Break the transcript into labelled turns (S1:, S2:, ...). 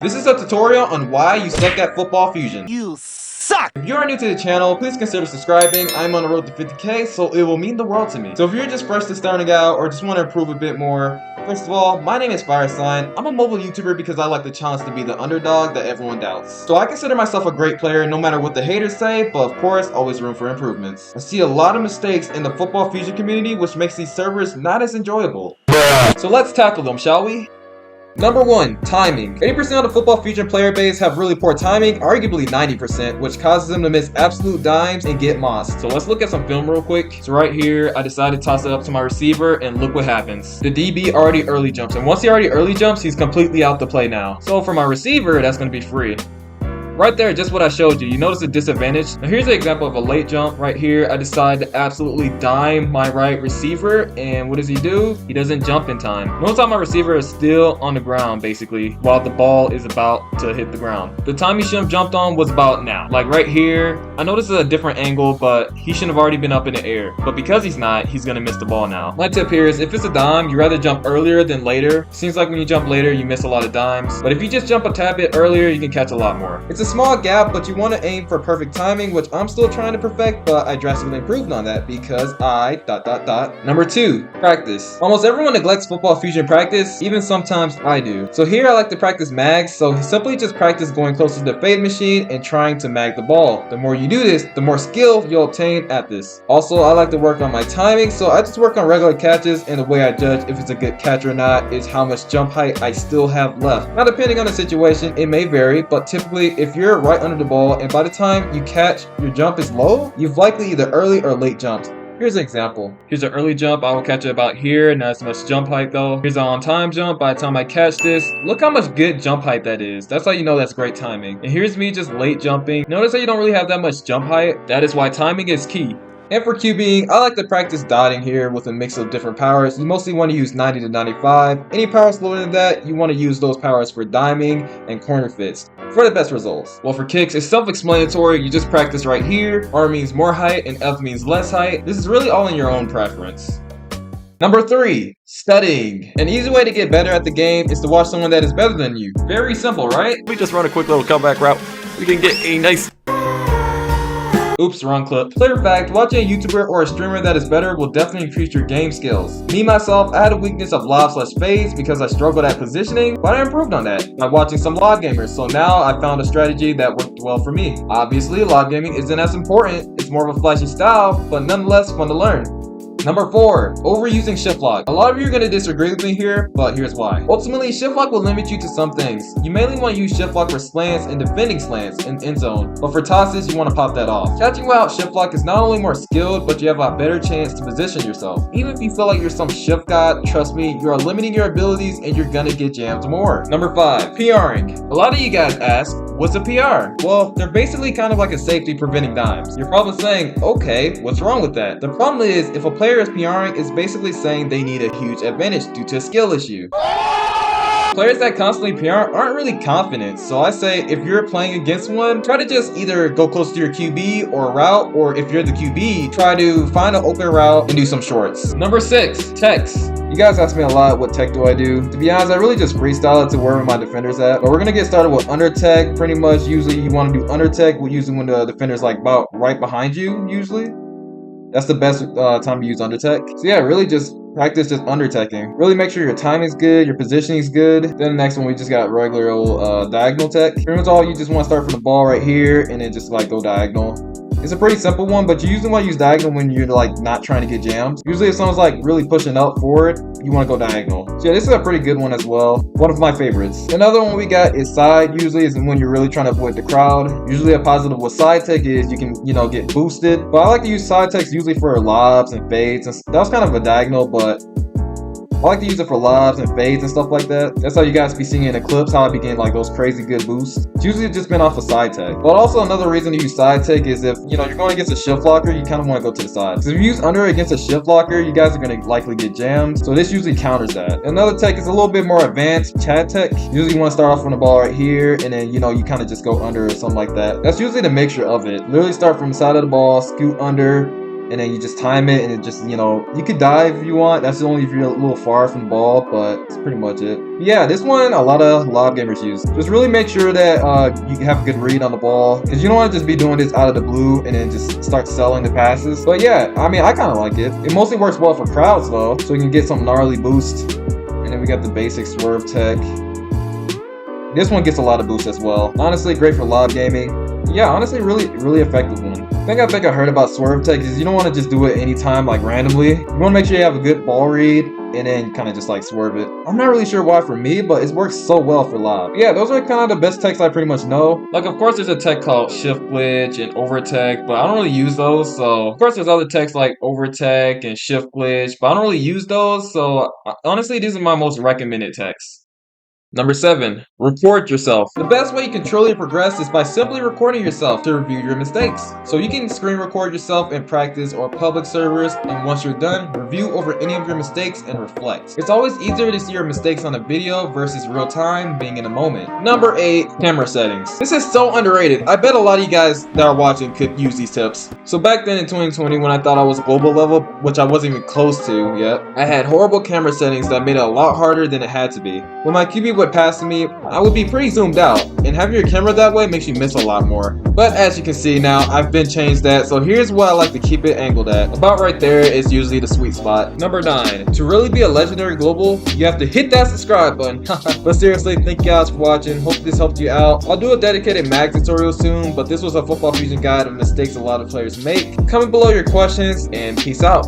S1: This is a tutorial on why you suck at Football Fusion.
S2: You suck!
S1: If you are new to the channel, please consider subscribing. I'm on the road to 50k, so it will mean the world to me. So if you're just fresh to starting out or just want to improve a bit more, first of all, my name is Firesignnn. I'm a mobile YouTuber because I like the challenge to be the underdog that everyone doubts. So I consider myself a great player no matter what the haters say, but of course, always room for improvements. I see a lot of mistakes in the Football Fusion community, which makes these servers not as enjoyable. So let's tackle them, shall we? Number 1, timing. 80% of the Football Fusion player base have really poor timing, arguably 90%, which causes them to miss absolute dimes and get mossed. So let's look at some film real quick. So right here, I decided to toss it up to my receiver, and look what happens. The DB already early jumps, and once he already early jumps, he's completely out the play now. So for my receiver, that's going to be free. Right there, just what I showed you. You notice the disadvantage? Now here's an example of a late jump right here. I decide to absolutely dime my right receiver, and what does he do? He doesn't jump in time. Notice how my receiver is still on the ground, basically, while the ball is about to hit the ground. The time he should have jumped on was about now. Like right here, I know this is a different angle, but he shouldn't have already been up in the air. But because he's not, he's gonna miss the ball now. My tip here is if it's a dime, you rather jump earlier than later. Seems like when you jump later, you miss a lot of dimes. But if you just jump a tad bit earlier, you can catch a lot more. It's a small gap, but you want to aim for perfect timing, which I'm still trying to perfect, but I drastically improved on that because I ... Number 2, practice. Almost everyone neglects Football Fusion practice, even sometimes I do. So here I like to practice mags, so simply just practice going closer to the fade machine and trying to mag the ball. The more you do this, the more skill you'll obtain at this. Also, I like to work on my timing, so I just work on regular catches, and the way I judge if it's a good catch or not is how much jump height I still have left. Now depending on the situation, it may vary, but typically if you're right under the ball and by the time you catch your jump is low, you've likely either early or late jumped. Here's an example. Here's an early jump. I will catch it about here, not as much jump height though. Here's an on-time jump. By the time I catch this, look how much good jump height that is. That's how you know that's great timing. And here's me just late jumping. Notice how you don't really have that much jump height. That is why timing is key. And for QBing, I like to practice dotting here with a mix of different powers. You mostly want to use 90 to 95. Any powers lower than that, you want to use those powers for diming and corner fits for the best results. Well, for kicks, it's self-explanatory. You just practice right here. R means more height and F means less height. This is really all in your own preference. Number 3, studying. An easy way to get better at the game is to watch someone that is better than you. Very simple, right?
S2: We just run a quick little comeback route. We can get a nice...
S1: Oops, wrong clip. Clear fact, watching a YouTuber or a streamer that is better will definitely increase your game skills. Me, myself, I had a weakness of lob/fades because I struggled at positioning, but I improved on that by watching some lob gamers, so now I found a strategy that worked well for me. Obviously, lob gaming isn't as important, it's more of a flashy style, but nonetheless fun to learn. Number 4, overusing shift lock. A lot of you are going to disagree with me here, but here's why. Ultimately, shift lock will limit you to some things. You mainly want to use shift lock for slants and defending slants in end zone, but for tosses, you want to pop that off. Catching without shift lock is not only more skilled, but you have a better chance to position yourself. Even if you feel like you're some shift god, trust me, you are limiting your abilities and you're gonna get jammed more. Number 5, PRing. A lot of you guys ask, what's a PR? Well, they're basically kind of like a safety preventing dimes. You're probably saying, okay, what's wrong with that? The problem is, if a player is PRing, it's basically saying they need a huge advantage due to a skill issue. Players that constantly PR aren't really confident, so I say if you're playing against one, try to just either go close to your QB or route, or if you're the QB, try to find an open route and do some shorts. Number 6, techs. You guys ask me a lot, what tech do I do? To be honest, I really just freestyle it to wherever my defender's at. But we're gonna get started with under tech. Pretty much, usually you want to do under tech, usually when the defender's like about right behind you, usually. That's the best time to use under tech. So yeah, really just practice just under teching. Really make sure your timing's good, your positioning's good. Then the next one, we just got regular old diagonal tech. Pretty much all you just want to start from the ball right here and then just like go diagonal. It's a pretty simple one, but you usually want to use diagonal when you're like not trying to get jammed. Usually if someone's like really pushing up forward, you want to go diagonal. So yeah, this is a pretty good one as well. One of my favorites. Another one we got is side. Usually is when you're really trying to avoid the crowd. Usually a positive with side tech is you can, get boosted. But I like to use side techs usually for lobs and fades. And that was kind of a diagonal, but I like to use it for lobs and fades and stuff like that. That's how you guys be seeing in the clips, how I be getting like those crazy good boosts. It's usually just been off a side tech. But also another reason to use side tech is if, you're going against a shift blocker, you kind of want to go to the side. Because if you use under against a shift blocker, you guys are going to likely get jammed. So this usually counters that. Another tech is a little bit more advanced, Chad tech. Usually you want to start off on the ball right here, and then, you kind of just go under or something like that. That's usually the mixture of it. Literally start from the side of the ball, scoot under, and then you just time it, and it just, you know, you could dive if you want. That's only if you're a little far from the ball, but that's pretty much it. Yeah, this one a lot of lob gamers use. Just really make sure that you have a good read on the ball, because you don't want to just be doing this out of the blue and then just start selling the passes. But yeah, I mean, I kind of like it. It mostly works well for crowds though, so you can get some gnarly boost. And then we got the basic swerve tech. This one gets a lot of boost as well. Honestly, great for lob gaming. Yeah, honestly, really effective one. I think I heard about swerve tech is you don't want to just do it anytime, like randomly. You want to make sure you have a good ball read and then kind of just like swerve it. I'm not really sure why for me, but it works so well for lob. Yeah, those are kind of the best techs I pretty much know. Like, of course, there's a tech called shift glitch and overtech, but I don't really use those. So, of course, there's other techs like overtech and shift glitch, but I don't really use those. So, honestly, these are my most recommended techs. Number 7, record yourself. The best way you can truly progress is by simply recording yourself to review your mistakes. So you can screen record yourself in practice or public servers, and once you're done, review over any of your mistakes and reflect. It's always easier to see your mistakes on a video versus real time being in the moment. Number 8, camera settings. This is so underrated. I bet a lot of you guys that are watching could use these tips. So back then in 2020, when I thought I was global level, which I wasn't even close to yet, I had horrible camera settings that made it a lot harder than it had to be. When my QB would pass me, I would be pretty zoomed out, and having your camera that way makes you miss a lot more. But as you can see now, I've been changed that, so here's what I like to keep it angled at. About right there is usually the sweet spot. Number 9, to really be a legendary global, you have to hit that subscribe button. But seriously, thank you guys for watching. Hope this helped you out. I'll do a dedicated mag tutorial soon, but this was a football fusion guide of mistakes a lot of players make. Comment below your questions, and peace out.